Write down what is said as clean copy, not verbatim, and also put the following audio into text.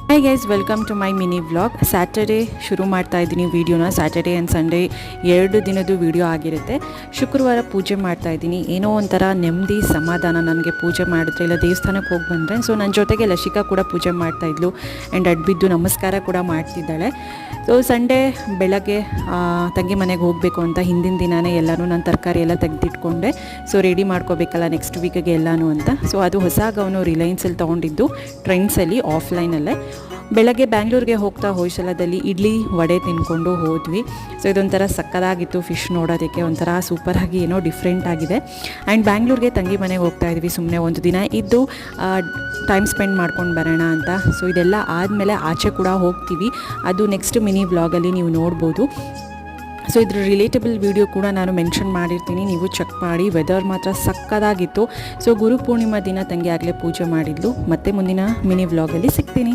Hi guys, welcome to my mini vlog. Saturday ಶುರು ಮಾಡ್ತಾ ಇದ್ದೀನಿ ವೀಡಿಯೋನ. ಸ್ಯಾಟರ್ಡೇ ಆ್ಯಂಡ್ ಸಂಡೇ 2 ದಿನದ್ದು ವೀಡಿಯೋ ಆಗಿರುತ್ತೆ. ಶುಕ್ರವಾರ ಪೂಜೆ ಮಾಡ್ತಾ ಇದ್ದೀನಿ. ಏನೋ ಒಂಥರ ನೆಮ್ಮದಿ ಸಮಾಧಾನ ನನಗೆ ಪೂಜೆ ಮಾಡಿದ್ರೆ, ಇಲ್ಲ ದೇವಸ್ಥಾನಕ್ಕೆ ಹೋಗಿ ಬಂದರೆ. ಸೊ ನನ್ನ ಜೊತೆಗೆ ಲಶಿಕಾ ಕೂಡ ಪೂಜೆ ಮಾಡ್ತಾಯಿದ್ಲು ಆ್ಯಂಡ್ ಅಡ್ಬಿದ್ದು ನಮಸ್ಕಾರ ಕೂಡ ಮಾಡ್ತಿದ್ದಾಳೆ. ಸೊ ಸಂಡೇ ಬೆಳಗ್ಗೆ ತಂಗಿ ಮನೆಗೆ ಹೋಗಬೇಕು ಅಂತ ಹಿಂದಿನ ದಿನವೇ ಎಲ್ಲನೂ ನಾನು ತರಕಾರಿ ಎಲ್ಲ ತೆಗೆದಿಟ್ಕೊಂಡೆ. ಸೊ ರೆಡಿ ಮಾಡ್ಕೋಬೇಕಲ್ಲ ನೆಕ್ಸ್ಟ್ ವೀಕಿಗೆ ಎಲ್ಲನೂ ಅಂತ. ಸೊ ಅದು ಹೊಸ ಗೌನು ರಿಲಯನ್ಸಲ್ಲಿ ತೊಗೊಂಡಿದ್ದು, ಟ್ರೆಂಡ್ಸಲ್ಲಿ ಆಫ್ಲೈನಲ್ಲೇ. ಬೆಳಗ್ಗೆ ಬ್ಯಾಂಗ್ಳೂರಿಗೆ ಹೋಗ್ತಾ ಹೊಯ್ಸಳದಲ್ಲಿ ಇಡ್ಲಿ ವಡೆ ತಿನ್ಕೊಂಡು ಹೋದ್ವಿ. ಸೊ ಇದೊಂಥರ ಸಕ್ಕದಾಗಿತ್ತು. ಫಿಶ್ ನೋಡೋದಕ್ಕೆ ಒಂಥರ ಸೂಪರಾಗಿ ಏನೋ ಡಿಫ್ರೆಂಟ್ ಆಗಿದೆ. ಆ್ಯಂಡ್ ಬ್ಯಾಂಗ್ಳೂರಿಗೆ ತಂಗಿ ಮನೆಗೆ ಹೋಗ್ತಾ ಇದ್ವಿ. ಸುಮ್ಮನೆ ಒಂದು ದಿನ ಇದ್ದು ಟೈಮ್ ಸ್ಪೆಂಡ್ ಮಾಡ್ಕೊಂಡು ಬರೋಣ ಅಂತ. ಸೊ ಇದೆಲ್ಲ ಆದಮೇಲೆ ಆಚೆ ಕೂಡ ಹೋಗ್ತೀವಿ. ಅದು ನೆಕ್ಸ್ಟ್ ಮಿನಿ ವ್ಲಾಗಲ್ಲಿ ನೀವು ನೋಡ್ಬೋದು. ಸೊ ಇದ್ರ ರಿಲೇಟಬಲ್ ವಿಡಿಯೋ ಕೂಡ ನಾನು ಮೆನ್ಷನ್ ಮಾಡಿರ್ತೀನಿ, ನೀವು ಚೆಕ್ ಮಾಡಿ. ವೆದರ್ ಮಾತ್ರ ಸಕ್ಕದಾಗಿತ್ತು. ಸೊ ಗುರು ಪೂರ್ಣಿಮಾ ದಿನ ತಂಗಿ ಆಗಲೇ ಪೂಜೆ ಮಾಡಿದ್ಲು. ಮತ್ತೆ ಮುಂದಿನ ಮಿನಿ ವ್ಲಾಗಲ್ಲಿ ಸಿಗ್ತೀನಿ.